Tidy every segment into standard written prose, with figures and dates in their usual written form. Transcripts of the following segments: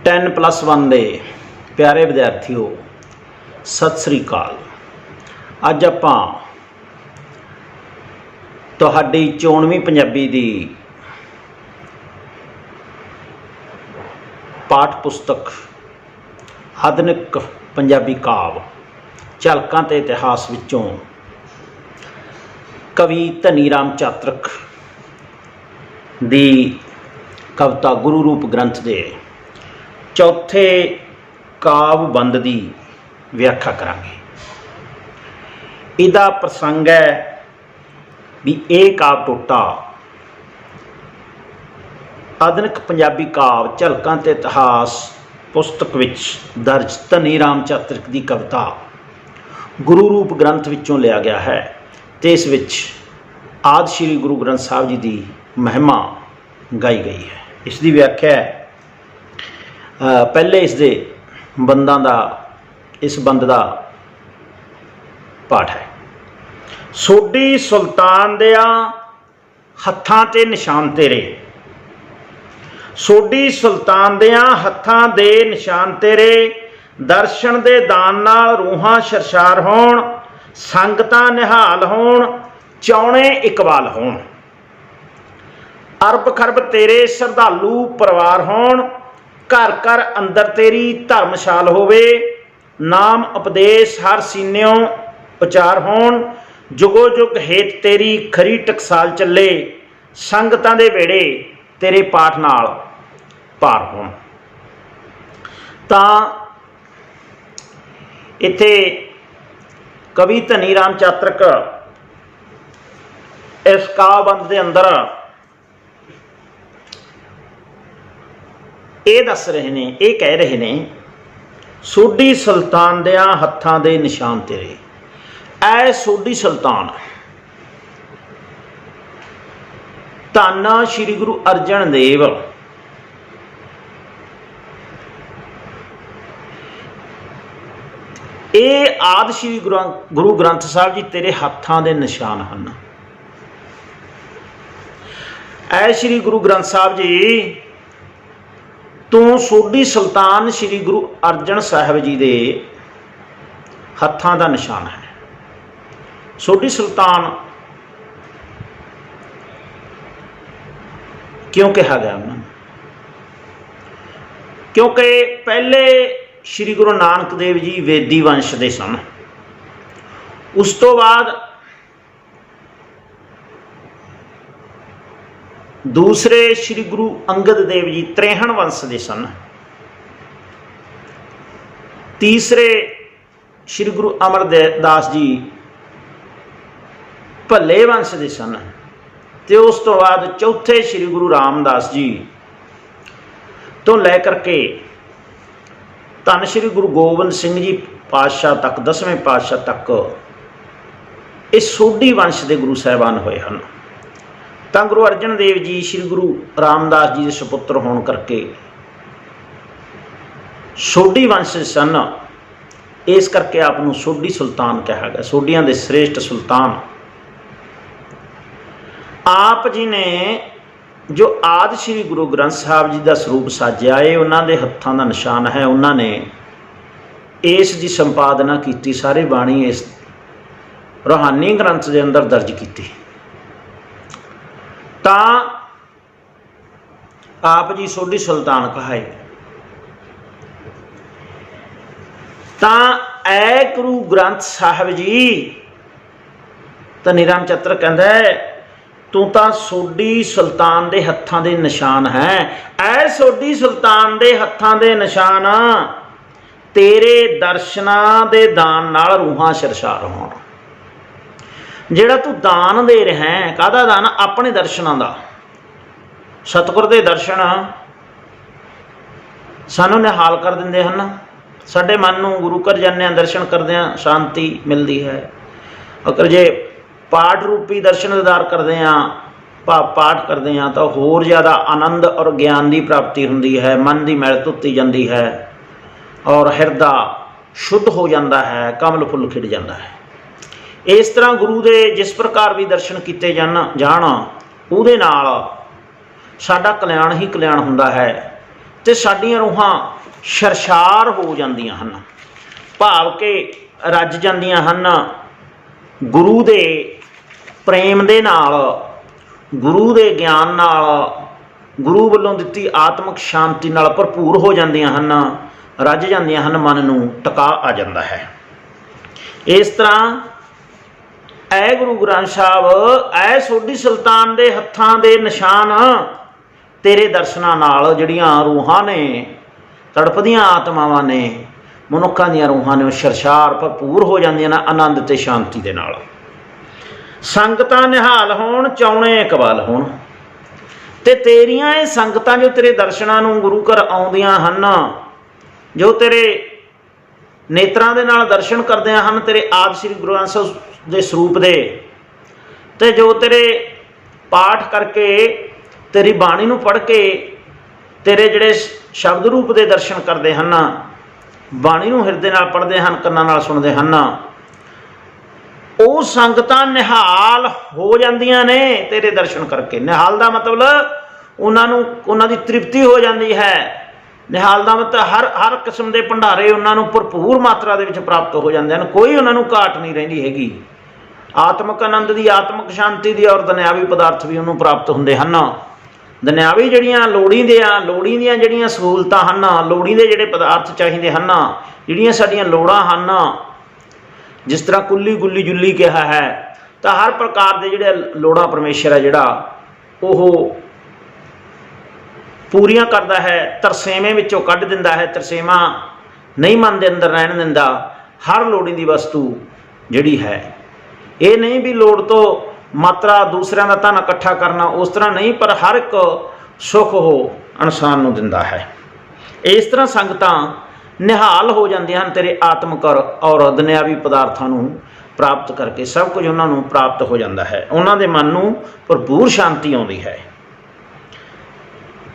10+1 ਦੇ ਪਿਆਰੇ ਵਿਦਿਆਰਥੀਓ, ਸਤਿ ਸ੍ਰੀ ਅਕਾਲ। ਅੱਜ ਆਪਾਂ ਤੁਹਾਡੀ 94ਵੀਂ ਪੰਜਾਬੀ ਦੀ ਪਾਠ ਪੁਸਤਕ ਆਧੁਨਿਕ ਪੰਜਾਬੀ ਕਾਵਿ ਝਲਕਾਂ ਤੇ ਇਤਿਹਾਸ ਵਿੱਚੋਂ ਕਵੀ ਧਨੀ ਰਾਮ ਚਾਤਰਕ ਦੀ ਕਵਿਤਾ ਗੁਰੂ ਰੂਪ ਗ੍ਰੰਥ ਦੇ ਚੌਥੇ ਕਾਵਿ ਬੰਦ ਦੀ ਵਿਆਖਿਆ ਕਰਾਂਗੇ। ਇਹਦਾ ਪ੍ਰਸੰਗ ਹੈ ਵੀ ਇਹ ਕਾਵਿ ਟੋਟਾ ਆਧੁਨਿਕ ਪੰਜਾਬੀ ਕਾਵਿ ਝਲਕਾਂ ਤੇ ਇਤਿਹਾਸ ਪੁਸਤਕ ਵਿੱਚ ਦਰਜ ਧਨੀ ਰਾਮ ਚਾਤਰਕ ਦੀ ਕਵਿਤਾ ਗੁਰੂ ਰੂਪ ਗ੍ਰੰਥ ਵਿੱਚੋਂ ਲਿਆ ਗਿਆ ਹੈ ਤੇ ਇਸ ਵਿੱਚ ਆਦਿ ਸ਼੍ਰੀ ਗੁਰੂ ਗ੍ਰੰਥ ਸਾਹਿਬ ਜੀ ਦੀ ਮਹਿਮਾ ਗਾਈ ਗਈ ਹੈ। ਇਸ ਦੀ ਵਿਆਖਿਆ ਪਹਿਲੇ ਇਸ ਦੇ ਬੰਦਾਂ ਦਾ ਇਸ ਬੰਦ ਦਾ ਪਾਠ ਹੈ। ਸੋਢੀ ਸੁਲਤਾਨ ਦਿਆਂ ਹੱਥਾਂ ਤੇ ਨਿਸ਼ਾਨ ਤੇਰੇ, ਸੋਢੀ ਸੁਲਤਾਨ ਦਿਆਂ ਹੱਥਾਂ ਦੇ ਨਿਸ਼ਾਨ ਤੇਰੇ, ਦਰਸ਼ਨ ਦੇ ਦਾਨ ਨਾਲ ਰੂਹਾਂ ਸ਼ਰਸ਼ਾਰ ਹੋਣ, ਸੰਗਤਾਂ ਨਿਹਾਲ ਹੋਣ, ਚਾਉਣੇ ਇਕਬਾਲ ਹੋਣ, ਅਰਬ ਖਰਬ ਤੇਰੇ ਸ਼ਰਧਾਲੂ ਪਰਿਵਾਰ ਹੋਣ, ਘਰ ਘਰ ਅੰਦਰ ਤੇਰੀ ਧਰਮਸ਼ਾਲ ਹੋਵੇ, ਨਾਮ ਉਪਦੇਸ਼ ਹਰ ਸੀਨਿਓਂ ਉਚਾਰ ਹੋਣ, ਜੁਗੋ ਜੁਗ ਹੇਤ ਤੇਰੀ ਖਰੀ ਟਕਸਾਲ ਚੱਲੇ, ਸੰਗਤਾਂ ਦੇ ਵੇੜੇ ਤੇਰੇ ਪਾਠ ਨਾਲ ਪਾਰ ਹੋਣ। ਤਾਂ ਇੱਥੇ ਕਵੀ ਧਨੀ ਰਾਮ ਚਾਤਰਕ ਇਸ ਕਾਵਿ-ਬੰਦ ਦੇ ਅੰਦਰ ਇਹ ਦੱਸ ਰਹੇ ਨੇ, ਇਹ ਕਹਿ ਰਹੇ ਨੇ, ਸੋਢੀ ਸੁਲਤਾਨ ਦਿਆਂ ਹੱਥਾਂ ਦੇ ਨਿਸ਼ਾਨ ਤੇਰੇ। ਐ ਸੋਢੀ ਸੁਲਤਾਨ ਧੰਨ ਸ਼੍ਰੀ ਗੁਰੂ ਅਰਜਨ ਦੇਵ ਇਹ ਆਦਿ ਸ਼੍ਰੀ ਗੁਰੂ ਗ੍ਰੰਥ ਸਾਹਿਬ ਜੀ ਤੇਰੇ ਹੱਥਾਂ ਦੇ ਨਿਸ਼ਾਨ ਹਨ। ਐ ਸ਼੍ਰੀ ਗੁਰੂ ਗ੍ਰੰਥ ਸਾਹਿਬ ਜੀ ਤੂੰ ਸੋਢੀ ਸੁਲਤਾਨ ਸ਼੍ਰੀ ਗੁਰੂ ਅਰਜਨ ਸਾਹਿਬ ਜੀ ਦੇ ਹੱਥਾਂ ਦਾ ਨਿਸ਼ਾਨ ਹੈ। ਸੋਢੀ ਸੁਲਤਾਨ ਕਿਉਂ ਕਿਹਾ ਗਿਆ ਉਹਨਾਂ ਨੂੰ? ਕਿਉਂਕਿ ਪਹਿਲੇ ਸ਼੍ਰੀ ਗੁਰੂ ਨਾਨਕ ਦੇਵ ਜੀ ਵੇਦੀ ਵੰਸ਼ ਦੇ ਸਨ। ਉਸ ਤੋਂ ਬਾਅਦ ਦੂਸਰੇ ਸ਼੍ਰੀ ਗੁਰੂ ਅੰਗਦ ਦੇਵ ਜੀ ਤ੍ਰੇਹਣ ਵੰਸ਼ ਦੇ ਸਨ। ਤੀਸਰੇ ਸ਼੍ਰੀ ਗੁਰੂ ਅਮਰਦਾਸ ਜੀ ਭੱਲੇ ਵੰਸ਼ ਦੇ ਸਨ ਤੇ ਉਸ ਤੋਂ ਬਾਅਦ ਚੌਥੇ ਸ਼੍ਰੀ ਗੁਰੂ ਰਾਮਦਾਸ ਜੀ ਤੋਂ ਲੈ ਕਰਕੇ ਧੰਨ ਸ਼੍ਰੀ ਗੁਰੂ ਗੋਬਿੰਦ ਸਿੰਘ ਜੀ ਪਾਤਸ਼ਾਹ ਤੱਕ, 10ਵੇਂ ਪਾਤਸ਼ਾਹ ਤੱਕ ਇਹ ਸੋਢੀ ਵੰਸ਼ ਦੇ ਗੁਰੂ ਸਾਹਿਬਾਨ ਹੋਏ ਹਨ। ਤਾਂ ਗੁਰੂ ਅਰਜਨ ਦੇਵ ਜੀ ਸ਼੍ਰੀ ਗੁਰੂ ਰਾਮਦਾਸ ਜੀ ਦੇ ਸੁਪੁੱਤਰ ਹੋਣ ਕਰਕੇ ਸੋਢੀ ਵੰਸ਼ ਸਨ। ਇਸ ਕਰਕੇ ਆਪ ਨੂੰ ਸੋਢੀ ਸੁਲਤਾਨ ਕਿਹਾ ਗਿਆ, ਸੋਢੀਆਂ ਦੇ ਸ੍ਰੇਸ਼ਟ ਸੁਲਤਾਨ। ਆਪ ਜੀ ਨੇ ਜੋ ਆਦਿ ਸ਼੍ਰੀ ਗੁਰੂ ਗ੍ਰੰਥ ਸਾਹਿਬ ਜੀ ਦਾ ਸਰੂਪ ਸਾਜਿਆ, ਇਹ ਉਹਨਾਂ ਦੇ ਹੱਥਾਂ ਦਾ ਨਿਸ਼ਾਨ ਹੈ। ਉਹਨਾਂ ਨੇ ਇਸ ਦੀ ਸੰਪਾਦਨਾ ਕੀਤੀ, ਸਾਰੇ ਬਾਣੀ ਇਸ ਰੂਹਾਨੀ ਗ੍ਰੰਥ ਦੇ ਅੰਦਰ ਦਰਜ ਕੀਤੀ। ਤਾਂ ਆਪ ਜੀ ਸੋਢੀ ਸੁਲਤਾਨ ਕਹਾਏ। ਤਾਂ ਐ ਗੁਰੂ ਗ੍ਰੰਥ ਸਾਹਿਬ ਜੀ ਧਨੀ ਰਾਮ ਚਾਤਰਕ ਕਹਿੰਦਾ ਤੂੰ ਤਾਂ ਸੋਢੀ ਸੁਲਤਾਨ ਦੇ ਹੱਥਾਂ ਦੇ ਨਿਸ਼ਾਨ ਹੈ। ਐ ਸੋਢੀ ਸੁਲਤਾਨ ਦੇ ਹੱਥਾਂ ਦੇ ਨਿਸ਼ਾਨ, ਤੇਰੇ ਦਰਸ਼ਨਾਂ ਦੇ ਦਾਨ ਨਾਲ ਰੂਹਾਂ ਸ਼ਰਸ਼ਾਰ ਹੋਣ। ਜਿਹੜਾ ਤੂੰ ਦਾਨ ਦੇ ਰਿਹਾ ਹੈ, ਕਾਹਦਾ ਦਾਨ? ਆਪਣੇ ਦਰਸ਼ਨਾਂ ਦਾ। ਸਤਿਗੁਰ ਦੇ ਦਰਸ਼ਨ ਸਾਨੂੰ ਨਿਹਾਲ ਕਰ ਦਿੰਦੇ ਹਨ। ਸਾਡੇ ਮਨ ਨੂੰ ਗੁਰੂ ਘਰ ਜਾਂਦੇ ਹਾਂ, ਦਰਸ਼ਨ ਕਰਦੇ ਹਾਂ, ਸ਼ਾਂਤੀ ਮਿਲਦੀ ਹੈ। ਅਗਰ ਜੇ ਪਾਠ ਰੂਪੀ ਦਰਸ਼ਨ ਦੀਦਾਰ ਕਰਦੇ ਹਾਂ, ਪਾਠ ਕਰਦੇ ਹਾਂ, ਤਾਂ ਹੋਰ ਜ਼ਿਆਦਾ ਆਨੰਦ ਔਰ ਗਿਆਨ ਦੀ ਪ੍ਰਾਪਤੀ ਹੁੰਦੀ ਹੈ। ਮਨ ਦੀ ਮੈਲ ਧੁੱਤੀ ਜਾਂਦੀ ਹੈ ਔਰ ਹਿਰਦਾ ਸ਼ੁੱਧ ਹੋ ਜਾਂਦਾ ਹੈ, ਕਮਲ ਫੁੱਲ ਖਿੜ ਜਾਂਦਾ ਹੈ। ਇਸ ਤਰ੍ਹਾਂ ਗੁਰੂ ਦੇ ਜਿਸ ਪ੍ਰਕਾਰ ਵੀ ਦਰਸ਼ਨ ਕੀਤੇ ਜਾਣ ਉਹਦੇ ਨਾਲ ਸਾਡਾ ਕਲਿਆਣ ਹੀ ਕਲਿਆਣ ਹੁੰਦਾ ਹੈ ਤੇ ਸਾਡੀਆਂ ਰੂਹਾਂ ਸਰਸ਼ਾਰ ਹੋ ਜਾਂਦੀਆਂ ਹਨ, ਭਾਵ ਕਿ ਰੱਜ ਜਾਂਦੀਆਂ ਹਨ ਗੁਰੂ ਦੇ ਪ੍ਰੇਮ ਦੇ ਨਾਲ, ਗੁਰੂ ਦੇ ਗਿਆਨ ਨਾਲ, ਗੁਰੂ ਵੱਲੋਂ ਦਿੱਤੀ ਆਤਮਿਕ ਸ਼ਾਂਤੀ ਨਾਲ ਭਰਪੂਰ ਹੋ ਜਾਂਦੀਆਂ ਹਨ, ਰੱਜ ਜਾਂਦੀਆਂ ਹਨ, ਮਨ ਨੂੰ ਟਿਕਾ ਆ ਜਾਂਦਾ ਹੈ। ਇਸ ਤਰ੍ਹਾਂ ਐ ਗੁਰੂ ਗ੍ਰੰਥ ਸਾਹਿਬ, ਐ ਸੋਢੀ ਸੁਲਤਾਨ ਦੇ ਹੱਥਾਂ ਦੇ ਨਿਸ਼ਾਨ ਤੇਰੇ ਦਰਸ਼ਨਾਂ ਨਾਲ ਜਿਹੜੀਆਂ ਰੂਹਾਂ ਨੇ, ਤੜਪਦੀਆਂ ਆਤਮਾਵਾਂ ਨੇ, ਮਨੁੱਖਾਂ ਦੀਆਂ ਰੂਹਾਂ ਨੇ ਉਹ ਸਰਸ਼ਾਰ ਭਰਪੂਰ ਹੋ ਜਾਂਦੀਆਂ ਨੇ ਆਨੰਦ ਤੇ ਸ਼ਾਂਤੀ ਦੇ ਨਾਲ। ਸੰਗਤਾਂ ਨਿਹਾਲ ਹੋਣ, ਚਾਉਣੇ ਇਕਬਾਲ ਹੋਣ। ਤੇ ਤੇਰੀਆਂ ਇਹ ਸੰਗਤਾਂ ਜੋ ਤੇਰੇ ਦਰਸ਼ਨਾਂ ਨੂੰ ਗੁਰੂ ਘਰ ਆਉਂਦੀਆਂ ਹਨ, ਜੋ ਤੇਰੇ ਨੇਤਰਾਂ ਦੇ ਨਾਲ ਦਰਸ਼ਨ ਕਰਦਿਆਂ ਹਨ ਤੇਰੇ ਆਪ ਸ੍ਰੀ ਗੁਰੂ ਗ੍ਰੰਥ ਸਾਹਿਬ ਦੇ ਸਰੂਪ ਦੇ, ਤੇ ਜੋ ਤੇਰੇ ਪਾਠ ਕਰਕੇ, ਤੇਰੀ ਬਾਣੀ ਨੂੰ ਪੜ੍ਹ ਕੇ ਤੇਰੇ ਜਿਹੜੇ ਸ਼ਬਦ ਰੂਪ ਦੇ ਦਰਸ਼ਨ ਕਰਦੇ ਹਨ, ਬਾਣੀ ਨੂੰ ਹਿਰਦੇ ਨਾਲ ਪੜ੍ਹਦੇ ਹਨ, ਕੰਨਾਂ ਨਾਲ ਸੁਣਦੇ ਹਨ, ਉਹ ਸੰਗਤਾਂ ਨਿਹਾਲ ਹੋ ਜਾਂਦੀਆਂ ਨੇ ਤੇਰੇ ਦਰਸ਼ਨ ਕਰਕੇ। ਨਿਹਾਲ ਦਾ ਮਤਲਬ ਉਹਨਾਂ ਨੂੰ, ਉਹਨਾਂ ਦੀ ਤ੍ਰਿਪਤੀ ਹੋ ਜਾਂਦੀ ਹੈ। ਨਿਹਾਲ ਦਾ ਮਤਲਬ ਹਰ ਕਿਸਮ ਦੇ ਭੰਡਾਰੇ ਉਹਨਾਂ ਨੂੰ ਭਰਪੂਰ ਮਾਤਰਾ ਦੇ ਵਿੱਚ ਪ੍ਰਾਪਤ ਹੋ ਜਾਂਦੇ ਹਨ, ਕੋਈ ਉਹਨਾਂ ਨੂੰ ਘਾਟ ਨਹੀਂ ਰਹਿੰਦੀ ਹੈਗੀ। ਆਤਮਿਕ ਆਨੰਦ ਦੀ, ਆਤਮਿਕ ਸ਼ਾਂਤੀ ਦੀ ਔਰ ਦੁਨਿਆਵੀ ਪਦਾਰਥ ਵੀ ਉਹਨੂੰ ਪ੍ਰਾਪਤ ਹੁੰਦੇ ਹਨ। ਦੁਨਿਆਵੀ ਜਿਹੜੀਆਂ ਲੋੜੀਂਦੀਆਂ ਜਿਹੜੀਆਂ ਸਹੂਲਤਾਂ ਹਨ, ਲੋੜੀਂਦੇ ਜਿਹੜੇ ਪਦਾਰਥ ਚਾਹੀਦੇ ਹਨ, ਜਿਹੜੀਆਂ ਸਾਡੀਆਂ ਲੋੜਾਂ ਹਨ, ਜਿਸ ਤਰ੍ਹਾਂ ਕੁੱਲੀ ਗੁੱਲੀ ਜੁੱਲੀ ਕਿਹਾ ਹੈ, ਤਾਂ ਹਰ ਪ੍ਰਕਾਰ ਦੇ ਜਿਹੜੇ ਲੋੜਾਂ ਪਰਮੇਸ਼ਰ ਹੈ ਜਿਹੜਾ ਉਹ ਪੂਰੀਆਂ ਕਰਦਾ ਹੈ, ਤਰਸੇਵੇਂ ਵਿੱਚੋਂ ਕੱਢ ਦਿੰਦਾ ਹੈ। ਤਰਸੇਵਾਂ ਨਹੀਂ ਮਨ ਦੇ ਅੰਦਰ ਰਹਿਣ ਦਿੰਦਾ। ਹਰ ਲੋੜੀਂਦੀ ਵਸਤੂ ਜਿਹੜੀ ਹੈ, ਇਹ ਨਹੀਂ ਵੀ ਲੋੜ ਤੋਂ ਮਾਤਰਾ ਦੂਸਰਿਆਂ ਦਾ ਧਨ ਇਕੱਠਾ ਕਰਨਾ, ਉਸ ਤਰ੍ਹਾਂ ਨਹੀਂ, ਪਰ ਹਰ ਇੱਕ ਸੁੱਖ ਉਹ ਇਨਸਾਨ ਨੂੰ ਦਿੰਦਾ ਹੈ। ਇਸ ਤਰ੍ਹਾਂ ਸੰਗਤਾਂ ਨਿਹਾਲ ਹੋ ਜਾਂਦੀਆਂ ਹਨ ਤੇਰੇ ਆਤਮਿਕ ਔਰ ਦੁਨਿਆਵੀ ਪਦਾਰਥਾਂ ਨੂੰ ਪ੍ਰਾਪਤ ਕਰਕੇ। ਸਭ ਕੁਝ ਉਹਨਾਂ ਨੂੰ ਪ੍ਰਾਪਤ ਹੋ ਜਾਂਦਾ ਹੈ, ਉਹਨਾਂ ਦੇ ਮਨ ਨੂੰ ਭਰਪੂਰ ਸ਼ਾਂਤੀ ਆਉਂਦੀ ਹੈ।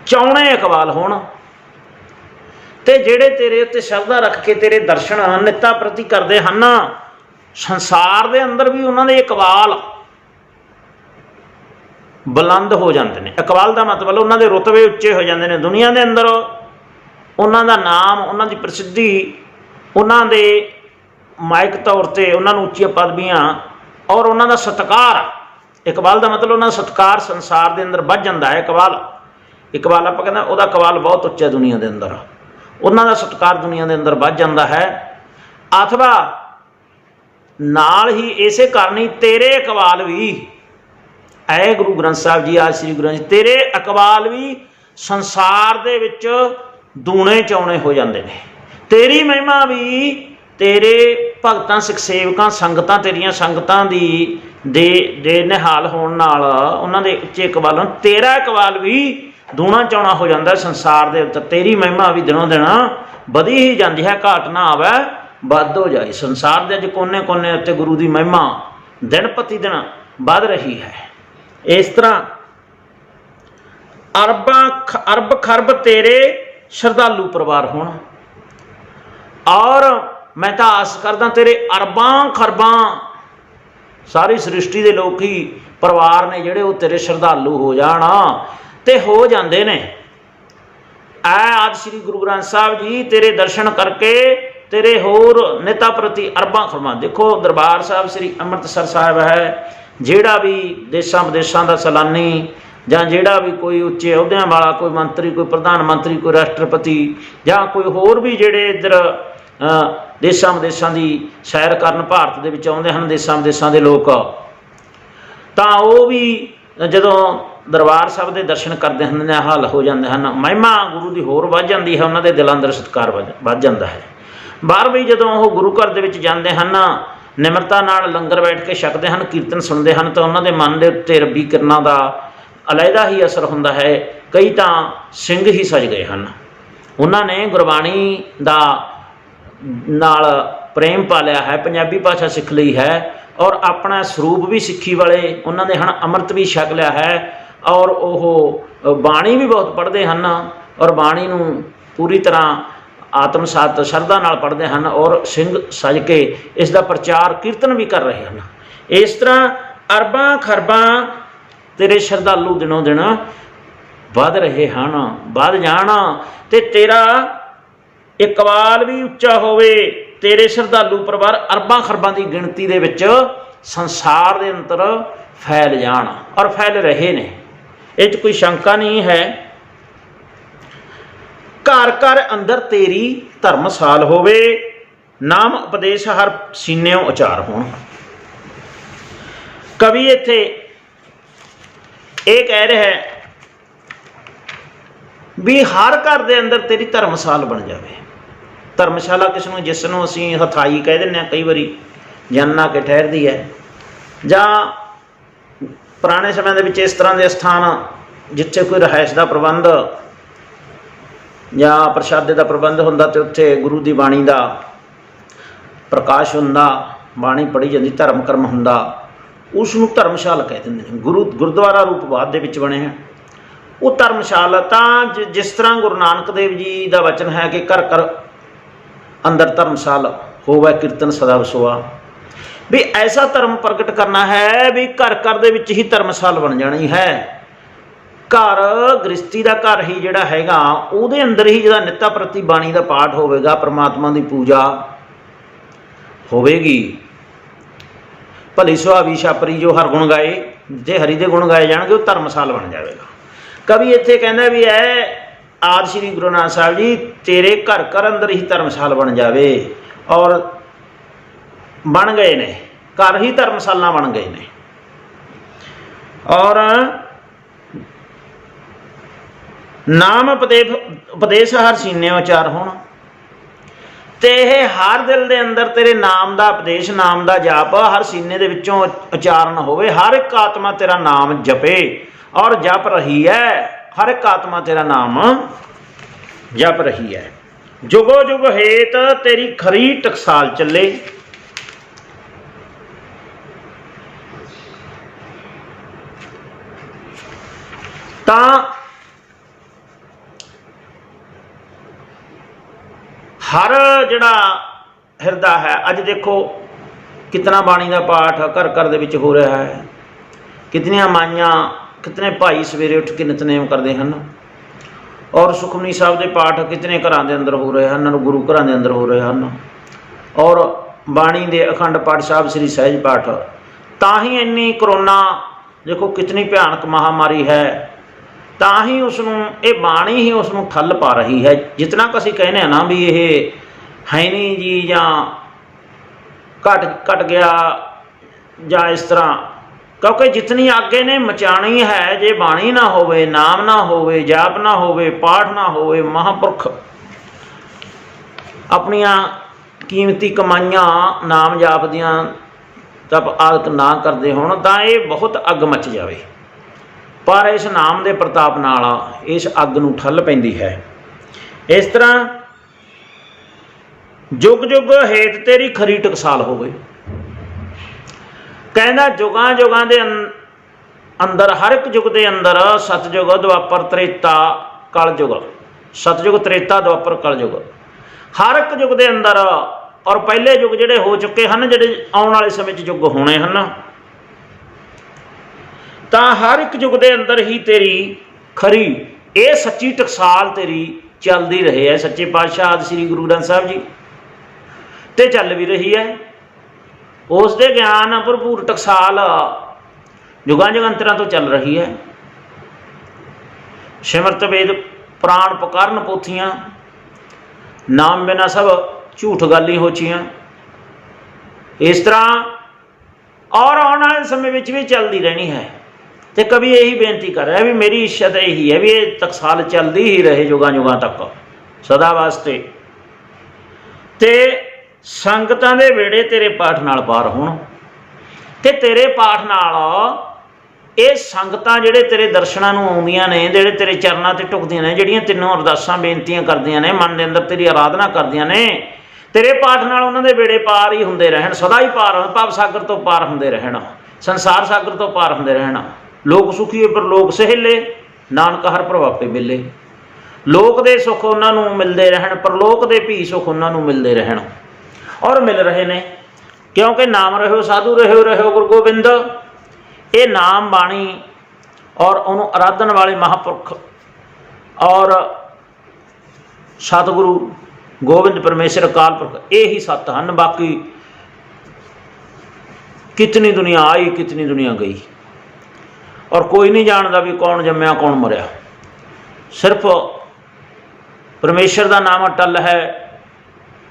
ਚਾਉਣੇ ਇਕਬਾਲ ਹੋਣ, ਤੇ ਜਿਹੜੇ ਤੇਰੇ ਉੱਤੇ ਸ਼ਰਧਾ ਰੱਖ ਕੇ ਤੇਰੇ ਦਰਸ਼ਨ ਨਿੱਤਾ ਪ੍ਰਤੀ ਕਰਦੇ ਹਨ, ਸੰਸਾਰ ਦੇ ਅੰਦਰ ਵੀ ਉਹਨਾਂ ਦੇ ਇਕਬਾਲ ਬੁਲੰਦ ਹੋ ਜਾਂਦੇ ਨੇ। ਇਕਬਾਲ ਦਾ ਮਤਲਬ ਉਹਨਾਂ ਦੇ ਰੁਤਬੇ ਉੱਚੇ ਹੋ ਜਾਂਦੇ ਨੇ ਦੁਨੀਆ ਦੇ ਅੰਦਰ। ਉਹਨਾਂ ਦਾ ਨਾਮ, ਉਹਨਾਂ ਦੀ ਪ੍ਰਸਿੱਧੀ, ਉਹਨਾਂ ਦੇ ਮਾਇਕ ਤੌਰ 'ਤੇ ਉਹਨਾਂ ਨੂੰ ਉੱਚੀਆਂ ਪਦਵੀਆਂ ਔਰ ਉਹਨਾਂ ਦਾ ਸਤਿਕਾਰ। ਇਕਬਾਲ ਦਾ ਮਤਲਬ ਉਹਨਾਂ ਦਾ ਸਤਿਕਾਰ ਸੰਸਾਰ ਦੇ ਅੰਦਰ ਵੱਧ ਜਾਂਦਾ ਹੈ। ਇਕਬਾਲ ਆਪਾਂ ਕਹਿੰਦਾ ਉਹਦਾ ਇਕਬਾਲ ਬਹੁਤ ਉੱਚਾ ਦੁਨੀਆ ਦੇ ਅੰਦਰ, ਉਹਨਾਂ ਦਾ ਸਤਿਕਾਰ ਦੁਨੀਆ ਦੇ ਅੰਦਰ ਵੱਧ ਜਾਂਦਾ ਹੈ। ਅਥਵਾ ਨਾਲ ਹੀ ਇਸੇ ਕਾਰਨ ਹੀ ਤੇਰੇ ਇਕਬਾਲ ਵੀ, ਐ ਗੁਰੂ ਗ੍ਰੰਥ ਸਾਹਿਬ ਜੀ, ਆਦਿ ਸ੍ਰੀ ਗੁਰੂ ਗ੍ਰੰਥ ਜੀ, ਤੇਰੇ ਇਕਬਾਲ ਵੀ ਸੰਸਾਰ ਦੇ ਵਿੱਚ ਦੂਣੇ ਚੌਣੇ ਹੋ ਜਾਂਦੇ ਨੇ। ਤੇਰੀ ਮਹਿਮਾ ਵੀ ਤੇਰੇ ਭਗਤਾਂ, ਸਿੱਖ ਸੇਵਕਾਂ, ਸੰਗਤਾਂ, ਤੇਰੀਆਂ ਸੰਗਤਾਂ ਦੇ ਨਿਹਾਲ ਹੋਣ ਨਾਲ, ਉਹਨਾਂ ਦੇ ਉੱਚੇ ਇਕਬਾਲ ਹੋਣ, ਤੇਰਾ ਇਕਬਾਲ ਵੀ ਦੂਣਾ ਚੌਣਾ ਹੋ ਜਾਂਦਾ ਸੰਸਾਰ ਦੇ ਉੱਤੇ। ਤੇਰੀ ਮਹਿਮਾ ਵੀ ਦਿਨੋਂ ਦਿਨ ਵਧੀ ਹੀ ਜਾਂਦੀ ਹੈ, ਘਾਟ ਨਾ ਆਵੇ, ਵੱਧ ਹੋ ਜਾਏ। ਸੰਸਾਰ ਦੇ ਅੱਜ ਕੋਨੇ ਕੋਨੇ ਉੱਤੇ ਗੁਰੂ ਦੀ ਮਹਿਮਾ ਦਿਨ ਪ੍ਰਤੀ ਦਿਨ ਵੱਧ ਰਹੀ ਹੈ। ਇਸ ਤਰ੍ਹਾਂ ਅਰਬ ਖਰਬ ਤੇਰੇ ਸ਼ਰਧਾਲੂ ਪਰਿਵਾਰ ਹੋਣ, ਔਰ ਮੈਂ ਤਾਂ ਆਸ ਕਰਦਾ ਤੇਰੇ ਅਰਬਾਂ ਖਰਬਾਂ ਸਾਰੀ ਸ੍ਰਿਸ਼ਟੀ ਦੇ ਲੋਕ ਹੀ ਪਰਿਵਾਰ ਨੇ ਜਿਹੜੇ ਉਹ ਤੇਰੇ ਸ਼ਰਧਾਲੂ ਹੋ ਜਾਣ, ਤੇ ਹੋ ਜਾਂਦੇ ਨੇ। ਆਦਿ ਸ੍ਰੀ ਗੁਰੂ ਗ੍ਰੰਥ ਸਾਹਿਬ ਜੀ ਤੇਰੇ ਦਰਸ਼ਨ ਕਰਕੇ ਤੇਰੇ ਹੋਰ ਨਿਤਾ ਪ੍ਰਤੀ ਅਰਬਾਂ ਖਰਬਾਂ। ਦੇਖੋ ਦਰਬਾਰ ਸਾਹਿਬ ਸ੍ਰੀ ਅੰਮ੍ਰਿਤਸਰ ਸਾਹਿਬ ਹੈ, ਜਿਹੜਾ ਵੀ ਦੇਸ਼ਾਂ ਵਿਦੇਸ਼ਾਂ ਦਾ ਸੈਲਾਨੀ ਜਾਂ ਜਿਹੜਾ ਵੀ ਕੋਈ ਉੱਚੇ ਅਹੁਦਿਆਂ ਵਾਲਾ, ਕੋਈ ਮੰਤਰੀ, ਕੋਈ ਪ੍ਰਧਾਨ ਮੰਤਰੀ, ਕੋਈ ਰਾਸ਼ਟਰਪਤੀ, ਜਾਂ ਕੋਈ ਹੋਰ ਵੀ ਜਿਹੜੇ ਇੱਧਰ ਦੇਸ਼ਾਂ ਵਿਦੇਸ਼ਾਂ ਦੀ ਸੈਰ ਕਰਨ ਭਾਰਤ ਦੇ ਵਿੱਚ ਆਉਂਦੇ ਹਨ, ਦੇਸ਼ਾਂ ਵਿਦੇਸ਼ਾਂ ਦੇ ਲੋਕ, ਤਾਂ ਉਹ ਵੀ ਜਦੋਂ ਦਰਬਾਰ ਸਾਹਿਬ ਦੇ ਦਰਸ਼ਨ ਕਰਦੇ ਹਨ ਨਿਹਾਲ ਹੋ ਜਾਂਦੇ ਹਨ। ਮਹਿਮਾ ਗੁਰੂ ਦੀ ਹੋਰ ਵੱਧ ਜਾਂਦੀ ਹੈ, ਉਹਨਾਂ ਦੇ ਦਿਲਾਂ ਅੰਦਰ ਸਤਿਕਾਰ ਵੱਧ ਜਾਂਦਾ ਹੈ। ਬਾਹਰ ਵੀ ਜਦੋਂ ਉਹ ਗੁਰੂ ਘਰ ਦੇ ਵਿੱਚ ਜਾਂਦੇ ਹਨ, ਨਿਮਰਤਾ ਨਾਲ ਲੰਗਰ ਬੈਠ ਕੇ ਛਕਦੇ ਹਨ, ਕੀਰਤਨ ਸੁਣਦੇ ਹਨ, ਤਾਂ ਉਹਨਾਂ ਦੇ ਮਨ ਦੇ ਉੱਤੇ ਰੱਬੀ ਕਿਰਨਾਂ ਦਾ ਅਲੱਗਾ ਹੀ ਅਸਰ ਹੁੰਦਾ ਹੈ। ਕਈ ਤਾਂ ਸਿੰਘ ਹੀ ਸਜ ਗਏ ਹਨ, ਉਹਨਾਂ ਨੇ ਗੁਰਬਾਣੀ ਦਾ ਨਾਲ ਪ੍ਰੇਮ ਪਾ ਲਿਆ ਹੈ, ਪੰਜਾਬੀ ਭਾਸ਼ਾ ਸਿੱਖ ਲਈ ਹੈ, ਔਰ ਆਪਣਾ ਸਰੂਪ ਵੀ ਸਿੱਖੀ ਵਾਲੇ ਉਹਨਾਂ ਦੇ ਹਨ, ਅੰਮ੍ਰਿਤ ਵੀ ਛਕ ਲਿਆ ਹੈ, ਔਰ ਉਹ ਬਾਣੀ ਵੀ ਬਹੁਤ ਪੜ੍ਹਦੇ ਹਨ, ਔਰ ਬਾਣੀ ਨੂੰ ਪੂਰੀ ਤਰ੍ਹਾਂ ਆਤਮਸਾਤ ਸ਼ਰਧਾ ਨਾਲ ਪੜ੍ਹਦੇ ਹਨ, ਔਰ ਸਿੰਘ ਸਜ ਕੇ ਇਸ ਦਾ ਪ੍ਰਚਾਰ ਕੀਰਤਨ ਵੀ ਕਰ ਰਹੇ ਹਨ। ਇਸ ਤਰ੍ਹਾਂ ਅਰਬਾਂ ਖਰਬਾਂ ਤੇਰੇ ਸ਼ਰਧਾਲੂ ਦਿਨੋਂ ਦਿਨ ਵੱਧ ਰਹੇ ਹਨ, ਵੱਧ ਜਾਣ, ਤੇ ਤੇਰਾ इकबाल भी उच्चा होवे, तेरे श्रद्धालु परिवार अरबां खरबां की गिणती दे विच संसार के अंदर फैल जाण और फैल रहे ने, इस कोई शंका नहीं है। घर घर अंदर तेरी धर्मसाल होवे, नाम उपदेश हर सीनेओ उचार होण। कवि इत्थे ये कह रहा है भी हर घर के अंदर तेरी धर्मसाल बन जाए। धर्मशाला किसनों जिसनों असीं हथाई कह दिंदे कई बारी जन आ के ठहरदी है, जां पुराने समय दे विच इस तरह के स्थान जिथे कोई रहायश का प्रबंध या प्रशादे का प्रबंध हुंदा ते उत्थे गुरु की बाणी का प्रकाश हुंदा, बाणी पढ़ी जाती, धर्म कर्म हुंदा, उसनूं धर्मशाला कह दिंदे ने। गुरुद्वारा रूप बाद दे विच बने हैं वो धर्मशाला। तां जिस तरह गुरु नानक देव जी का वचन है कि घर घर अंदर धर्मशाल होवे कीर्तन सदा वसोआ, भी ऐसा धर्म प्रगट करना है भी घर घर दे विच ही धर्मशाल बन जानी है। घर गृहस्थी का घर ही जिहड़ा हैगा उहदे अंदर ही जिहड़ा नित्ता प्रति बाणी का पाठ होवेगा, परमात्मा की पूजा होवेगी। भली सुहावी छापरी जो हर गुण गाए, जे हरि दे गुण गाए जाणगे वो धर्मशाल बन जाएगा। कवि इत्थे कहंदा भी है आदि श्री गुरु नानक साहब जी तेरे घर घर अंदर ही धर्मशाल बन जावे, और बन गए ने, घर ही धर्मशाला बन गए ने। और नाम उपदेश हर सीने उचार होण, ते हर दिल दे अंदर तेरे नाम का उपदेश, नाम का जाप हर सीने दे विचों उचारण होवे। हर एक आत्मा तेरा नाम जपे और जप रही है, हर एक आत्मा तेरा नाम जप रही है। जुगो जुग हेत तेरी खरी टकसाल चले, तां हर जिहड़ा हिरदा है, अज देखो कितना बाणी का पाठ घर घर दे विच हो रहा है, कितनियां माइयां कितने भाई सवेरे उठ के नितनेम करते हैं, और सुखमनी साहब के पाठ कितने घरों के अंदर हो रहे हैं, गुरु घरों के अंदर हो रहे हैं, और बाणी के अखंड पाठ साहब श्री सहज पाठ। ताही इन्नी करोना देखो कितनी भयानक महामारी है, ताही उसनूं ये बाणी ही उसनूं ठल पा रही है। जितना कि असीं कहने ना भी ये है नहीं जी, जां घट गया जां इस तरह, क्योंकि जितनी आगे ने मचानी है, जे बाणी ना होवे, नाम ना होवे, जाप ना होवे, पाठ ना होवे, महापुरख अपनियां कीमती कमाइयां नाम जाप दियां तप आदत ना करते होण, तां ये बहुत अग मच जावे। पर इस नाम के प्रताप नाल इस अग नूं ठल पैंदी है। इस तरह जुग जुग हेत तेरी खरी टकसाल होवे। कहना जुगां जुगां दे अंदर, हर एक युग के अंदर, सतयुग द्वापर त्रेता कलयुग, सतयुग त्रेता द्वापर कलयुग, हर एक युग के अंदर, और पहले युग जिहड़े हो चुके हैं, जिहड़े आउण वाले समय युग होने हैं, तां हर एक युग के अंदर ही तेरी खरी ये सच्ची टकसाल तेरी चलती रही है। सच्चे पातशाह आदि श्री गुरु ग्रंथ साहब जी ते चल भी रही है। उस दे ज्ञान भरपूर टकसाल युगां युगांतरां तो चल रही है। सिमरत वेद पुराण पुकारन पोथियां, नाम बिना सब झूठ गाली होचियां, इस तरह और आने वाले समय में भी चलती रहनी है। तो कभी यही बेनती कर रहा है भी मेरी इच्छा तो यही है भी ये टकसाल चलती ही रहे युगां युगां तक सदा वास्ते, ते संगतां दे वेड़े तेरे पाठ नाल पार होण, ते तेरे पाठ नाल ये संगतां जिहड़े तेरे दर्शनां नूं आउंदियां ने, जिहड़े तेरे चरनां ते टुकदियां ने, जिहड़ियां तिन्नों अरदासां बेनतियां करदियां ने, मन दे अंदर तेरी आराधना करदियां ने, तेरे पाठ नाल उन्हां दे वेड़े पार ही हुंदे रहण, सदा ही पार, भव सागर तो पार हुंदे रहण, संसार सागर तो पार हुंदे रहण। लोक सुखीए पर लोक सहेले, नानक हर प्रभापे मिले। लोक दे सुख उन्हां नूं मिलदे रहण, परलोक दे भी सुख उन्हां नूं मिलदे रहण, और मिल रहे ने, क्योंकि नाम रहो साधु रहो गुरु गोबिंद। ये नाम बाणी और उन्होंने आराधन वाले महापुरख और सतगुरु गोबिंद परमेश्वर अकाल पुरख, ये ही सत्त हैं। बाकी कितनी दुनिया आई कितनी दुनिया गई, और कोई नहीं जानता भी कौन जम्मया कौन मरिया। सिर्फ परमेश्वर का नाम अटल है,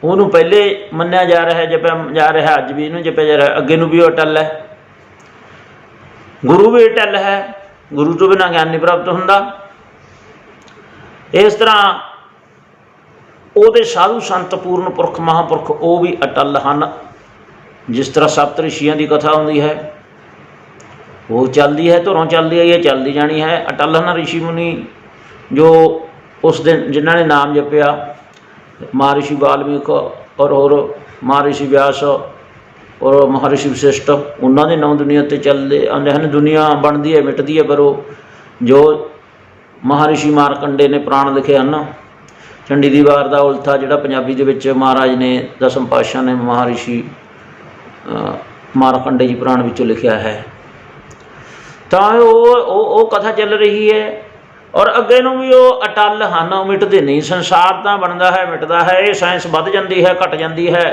ਉਹਨੂੰ पहले मन्निया जा रहा है, जपया जा रहा, अज भी इन्हूं जपया जा रहा, अगे नूं भी अटल है। गुरु भी अटल है, गुरु तो बिना ज्ञान नहीं प्राप्त हुंदा। इस तरह ਉਹਦੇ साधु संत पूर्ण पुरख महापुरख वो भी अटल हैं। जिस तरह सप्त ऋषियों की कथा होंदी है, वो चलती है, धुरों चलती आई है, चलती जानी है। अटल हैं ऋषि मुनि जो उस दिन जिन्हों ने नाम जपया, महर्षि वाल्मीकि और महर्षि व्यास और महर्षि वशिष्ठ, उन्होंने नौ दुनिया ते चलते आते हैं। दुनिया बनती है मिटती है, पर जो महर्षि मारकंडे ने प्राण लिखे हैं, चंडी दी वार का उल्था जिहड़ा पंजाबी दे विच महाराज ने दसम पातशाह ने महर्षि मारकंडे जी पुराण विचों लिखिया है, तो वो कथा चल रही है। और अगे नूं भी वो अटल हैं, मिटते नहीं। संसार तो बनता है मिटता है, ये साइंस वध जाती है घट जाती है,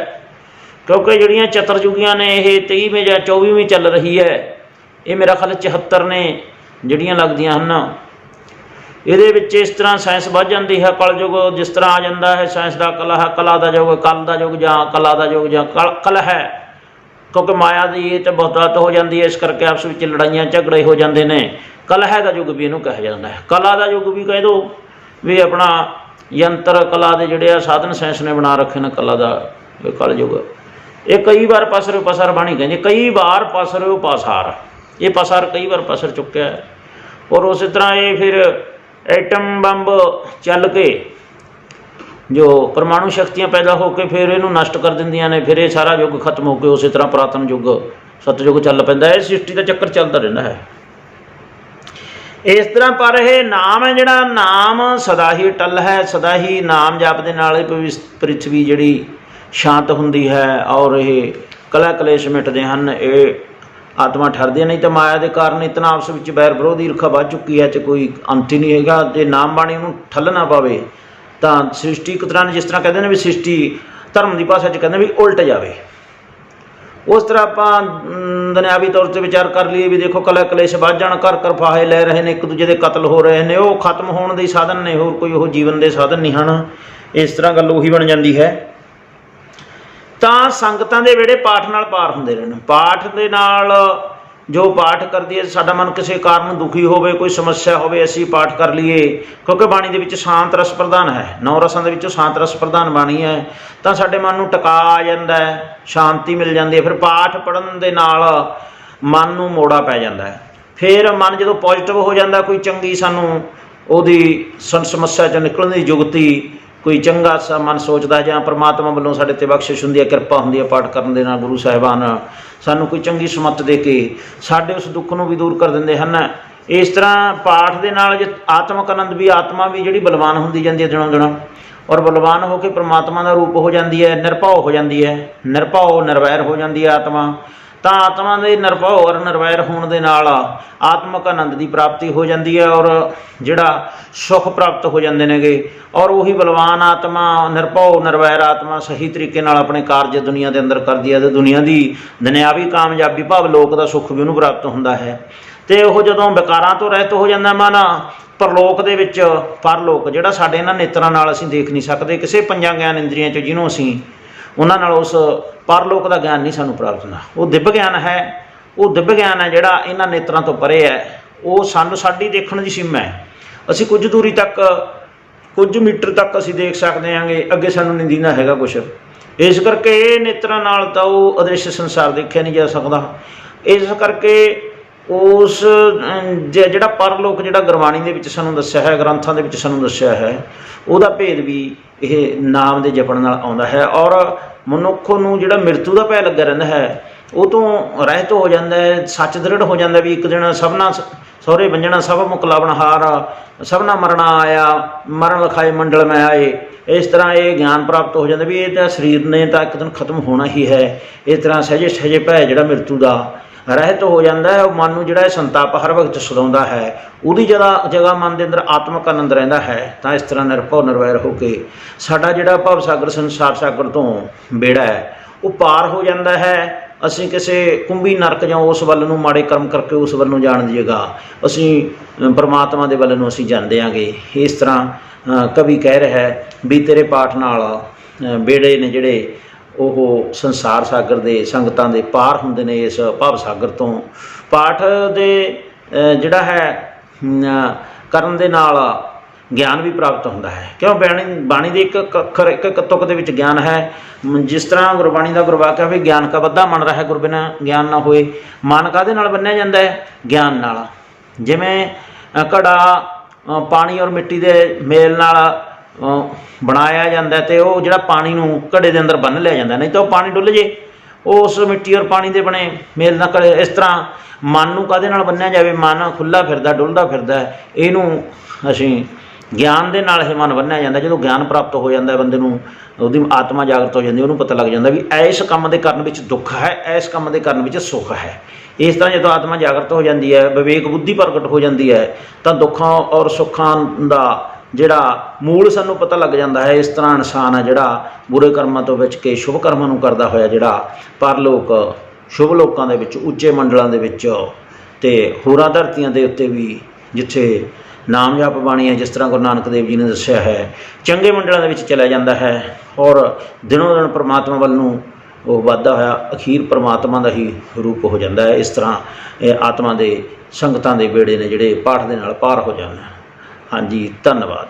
क्योंकि जिहड़ियां चतुर्युगियां ने ये 23वीं या 24वीं चल रही है, ये मेरा ख्याल 74 ने जिहड़ियां लगदियां हैं। ਇਹਦੇ ਵਿੱਚ इस तरह साइंस ਵੱਧ ਜਾਂਦੀ है। कलयुग जिस तरह आ जाता है, साइंस का कला है, कला का युग, कल का युग ਜਾਂ कला का युग ਜਾਂ कल है, क्योंकि माया की ये तो बहुतायत हो जाती है, इस करके आपस में लड़ाइयाँ झगड़े हो जाते हैं। कलह का युग भी इनू कहा जाता है। कला का युग भी कह दो भी अपना यंत्र कला के जोड़े साधन साइंस ने बना रखे हैं, कला का कल युग। ये कई बार पसरो पसार बाणी कहते, कई बार पसरो पासार, ये पसार कई बार पसर चुक्या है। और उस तरह ये फिर एटम बंब चल के जो परमाणु शक्तियाँ पैदा होकर फिर इनू नष्ट कर देंदियां ने, फिर ये सारा युग खत्म होकर उस तरह पुरातन युग सतयुग चल पैंदा है। सृष्टि का चक्कर चलता रहता है इस तरह। पर यह नाम है जिहड़ा, नाम सदा ही अटल है, सदा ही नाम जापदे नाल पृथ्वी जिहड़ी शांत हुंदी है और ये कला कलेश मिटते हैं, ये आत्मा ठरदी। नहीं तो माया के कारण इतना आपस में बैर विरोध ईर्खा बढ़ चुकी है, तो कोई अंत ही नहीं है। जो नाम बाणी उन्होंने ठल ना पावे तो सृष्टि एक तरह जिस तरह कहते हैं भी सृष्टि धर्म की भाषा कहते भी उल्ट जाए। उस तरह आप दुनियावी तौर पर विचार कर लिए भी देखो कला कलेश बढ़ जाण, कर फाहे लै रहे हैं, एक दूजे के कतल हो रहे हैं, वो खत्म होने के साधन ने, होर कोई वो जीवन के साधन नहीं हैं। इस तरह गल उही बन जाती है। तो संगतां दे वेड़े पाठ नाल पार हुंदे रहन। पाठ दे नाल जो पाठ करदी है, साडा मन किसी कारण दुखी होवे, कोई समस्या होवे, असीं पाठ कर लीए, क्योंकि बाणी दे विच शांत रस प्रधान है, 9 रसां दे विचों शांत रस प्रधान बाणी है, तो साडे मन नूं टका आ जांदा है, शांति मिल जाती है। फिर पाठ पढ़न दे नाल मन नूं मोड़ा पै जांदा है। फिर मन जदों पॉजिटिव हो जांदा, कोई चंगी सानूं उहदी समस्या चों निकलण दी जुगती, कोई चंगा सा मन सोचता, जां परमात्मा वालों साडे ते बख्शिश हुंदी है, कृपा हुंदी है, पाठ करन दे नाल गुरु साहिबान सानू कोई चंगी सुमत दे के साडे उस दुख नूं भी दूर कर दिंदे हन। इस तरह पाठ दे नाल जे आत्मक आनंद भी, आत्मा भी जिहड़ी बलवान हुंदी जांदी है दिनों दिन, और बलवान होकर परमात्मा का रूप हो जाती है, निरभव हो जाती है, निरभव निर्वैर हो जाती है आत्मा। तो आत्मा के निरभव और निर्वैर होने के नाल आत्मक आनंद की प्राप्ति हो जाती है, और जिहड़ा सुख प्राप्त हो जाते हैं। और वही बलवान आत्मा, निरभव निर्वैर आत्मा सही तरीके नाल अपने कार्य दुनिया के अंदर करती है, तो दुनिया की दुनियावी कामयाबी भाव लोक का सुख भी उन्होंने प्राप्त होता है। तो वह जदों विकारां तो रहत हो जाता मन, परलोक दे विच परलोक जिहड़ा साडे इन्हां नेत्रां नाल असीं देख नहीं सकते, किसी 5 ज्ञान इंद्रियां चों जिन्हों असीं उन्हां नाल उस परलोक का ज्ञान नहीं सानूं प्राप्त होंदा। वो दिव्य ज्ञान है, वो दिव्य ज्ञान है जिहड़ा इन्हां नेत्रां तो परे है, वो सानूं साडी देखण दी सीमा है। असीं कुछ दूरी तक, कुछ मीटर तक असीं देख सकते हांगे, अगे सानूं नहीं दिंदा हैगा कुछ। इस करके ये नेत्रां नाल तां वो अदृश्य संसार देखिया नहीं जा सकदा। इस करके उस जिहड़ा परलोक जिहड़ा गुरबाणी दे विच सानूं दस्सिया है, ग्रंथां दे विच सानूं दस्सिया है, उहदा भेद भी यह नाम दे जपण नाल आउंदा है। और मनुख नूं जिहड़ा मृत्यु दा भय लग्या रहिंदा है, वो तो रहत हो जाता है, सच दृढ़ हो जाता भी एक दिन सबना सहुरे वंजना, सब मुकलावनहार, सबना मरना आया, मरण लखाए मंडल में आए। इस तरह ये ज्ञान प्राप्त हो जाता भी ये शरीर ने तो एक दिन खत्म होना ही है। इस तरह सहजे सहजे भय जिहड़ा मृत्यु का ਰਹਿਤ ਹੋ ਜਾਂਦਾ ਹੈ। ਉਹ ਮਨ ਨੂੰ ਜਿਹੜਾ ਸੰਤਾਪ ਹਰ ਵਕਤ ਸਤਾਉਂਦਾ ਹੈ, ਉਹਦੀ ਜਗ੍ਹਾ ਮਨ ਦੇ ਅੰਦਰ ਆਤਮਿਕ ਆਨੰਦ ਰਹਿੰਦਾ ਹੈ। ਤਾਂ ਇਸ ਤਰ੍ਹਾਂ ਨਿਰਭਉ ਨਿਰਵੈਰ ਹੋ ਕੇ ਸਾਡਾ ਜਿਹੜਾ ਭਵ ਸਾਗਰ ਸੰਸਾਰ ਸਾਗਰ ਤੋਂ ਬੇੜਾ ਹੈ ਉਹ ਪਾਰ ਹੋ ਜਾਂਦਾ ਹੈ। ਅਸੀਂ ਕਿਸੇ ਕੁੰਭੀ ਨਰਕ ਜਾਂ ਉਸ ਵੱਲ ਨੂੰ ਮਾੜੇ ਕਰਮ ਕਰਕੇ ਉਸ ਵੱਲ ਨੂੰ ਜਾਣ ਦੀ ਜਗ੍ਹਾ ਅਸੀਂ ਪਰਮਾਤਮਾ ਦੇ ਵੱਲ ਨੂੰ ਅਸੀਂ ਜਾਂਦੇ ਆਂਗੇ। ਇਸ ਤਰ੍ਹਾਂ ਕਵੀ ਕਹਿ ਰਿਹਾ ਹੈ ਵੀ ਤੇਰੇ ਪਾਠ ਨਾਲ ਬੇੜੇ ਨੇ ਜਿਹੜੇ ਉਹ ਸੰਸਾਰ ਸਾਗਰ ਦੇ ਸੰਗਤਾਂ ਦੇ ਪਾਰ ਹੁੰਦੇ ਨੇ। ਇਸ ਭਵ ਸਾਗਰ ਤੋਂ ਪਾਠ ਦੇ ਜਿਹੜਾ ਹੈ ਕਰਨ ਦੇ ਨਾਲ ਗਿਆਨ ਵੀ ਪ੍ਰਾਪਤ ਹੁੰਦਾ ਹੈ, ਕਿਉਂ ਬਾਣੀ ਦੇ ਇੱਕ ਅੱਖਰ ਇੱਕ ਤੁਕ ਦੇ ਵਿੱਚ ਗਿਆਨ ਹੈ। ਜਿਸ ਤਰ੍ਹਾਂ ਗੁਰਬਾਣੀ ਦਾ ਗੁਰਵਾਕ ਹੈ ਵੀ ਗਿਆਨ ਕਾ ਬੱਧਾ ਮਨ ਰਹਿ ਗੁਰ ਬਿਨਾ ਗਿਆਨ ਨਾ ਹੋਏ। ਮਨ ਕਾਹਦੇ ਨਾਲ ਬੰਨਿਆ ਜਾਂਦਾ ਹੈ? ਗਿਆਨ ਨਾਲ। ਜਿਵੇਂ ਘੜਾ ਪਾਣੀ ਔਰ ਮਿੱਟੀ ਦੇ ਮੇਲ ਨਾਲ ਬਣਾਇਆ ਜਾਂਦਾ ਅਤੇ ਉਹ ਜਿਹੜਾ ਪਾਣੀ ਨੂੰ ਘੜੇ ਦੇ ਅੰਦਰ ਬੰਨ੍ਹ ਲਿਆ ਜਾਂਦਾ, ਨਹੀਂ ਤਾਂ ਉਹ ਪਾਣੀ ਡੁੱਲ ਜੇ ਉਸ ਮਿੱਟੀ ਔਰ ਪਾਣੀ ਦੇ ਬਣੇ ਮੇਲ ਨਾਲ ਘੜੇ। ਇਸ ਤਰ੍ਹਾਂ ਮਨ ਨੂੰ ਕਾਹਦੇ ਨਾਲ ਬੰਨਿਆ ਜਾਵੇ? ਮਨ ਖੁੱਲ੍ਹਾ ਫਿਰਦਾ ਡੁੱਲਦਾ ਫਿਰਦਾ, ਇਹਨੂੰ ਅਸੀਂ ਗਿਆਨ ਦੇ ਨਾਲ ਇਹ ਮਨ ਬੰਨ੍ਹਿਆ ਜਾਂਦਾ। ਜਦੋਂ ਗਿਆਨ ਪ੍ਰਾਪਤ ਹੋ ਜਾਂਦਾ ਬੰਦੇ ਨੂੰ, ਉਹਦੀ ਆਤਮਾ ਜਾਗਰਤ ਹੋ ਜਾਂਦੀ, ਉਹਨੂੰ ਪਤਾ ਲੱਗ ਜਾਂਦਾ ਵੀ ਇਸ ਕੰਮ ਦੇ ਕਰਨ ਵਿੱਚ ਦੁੱਖ ਹੈ, ਇਸ ਕੰਮ ਦੇ ਕਰਨ ਵਿੱਚ ਸੁੱਖ ਹੈ। ਇਸ ਤਰ੍ਹਾਂ ਜਦੋਂ ਆਤਮਾ ਜਾਗਰਤ ਹੋ ਜਾਂਦੀ ਹੈ, ਵਿਵੇਕ ਬੁੱਧੀ ਪ੍ਰਗਟ ਹੋ ਜਾਂਦੀ ਹੈ, ਤਾਂ ਦੁੱਖਾਂ ਔਰ ਸੁੱਖਾਂ ਦਾ ਜਿਹੜਾ ਮੂਲ ਸਾਨੂੰ ਪਤਾ ਲੱਗ ਜਾਂਦਾ ਹੈ। ਇਸ ਤਰ੍ਹਾਂ ਇਨਸਾਨ ਹੈ ਜਿਹੜਾ ਬੁਰੇ ਕਰਮਾਂ ਤੋਂ ਬਚ ਕੇ ਸ਼ੁਭ ਕਰਮਾਂ ਨੂੰ ਕਰਦਾ ਹੋਇਆ ਜਿਹੜਾ ਪਰਲੋਕ ਸ਼ੁਭ ਲੋਕਾਂ ਦੇ ਵਿੱਚ, ਉੱਚੇ ਮੰਡਲਾਂ ਦੇ ਵਿੱਚ ਅਤੇ ਹੋਰਾਂ ਧਰਤੀਆਂ ਦੇ ਉੱਤੇ ਵੀ ਜਿੱਥੇ ਨਾਮ ਜਪ ਬਾਣੀ ਹੈ, ਜਿਸ ਤਰ੍ਹਾਂ ਗੁਰੂ ਨਾਨਕ ਦੇਵ ਜੀ ਨੇ ਦੱਸਿਆ ਹੈ, ਚੰਗੇ ਮੰਡਲਾਂ ਦੇ ਵਿੱਚ ਚਲਿਆ ਜਾਂਦਾ ਹੈ ਔਰ ਦਿਨੋਂ ਦਿਨ ਪਰਮਾਤਮਾ ਵੱਲ ਨੂੰ ਉਹ ਵੱਧਦਾ ਹੋਇਆ ਅਖੀਰ ਪਰਮਾਤਮਾ ਦਾ ਹੀ ਰੂਪ ਹੋ ਜਾਂਦਾ ਹੈ। ਇਸ ਤਰ੍ਹਾਂ ਇਹ ਆਤਮਾ ਦੇ ਸੰਗਤਾਂ ਦੇ ਬੇੜੇ ਨੇ ਜਿਹੜੇ ਪਾਠ ਦੇ ਨਾਲ ਪਾਰ ਹੋ ਜਾਂਦੇ ਹਨ। ਹਾਂਜੀ, ਧੰਨਵਾਦ।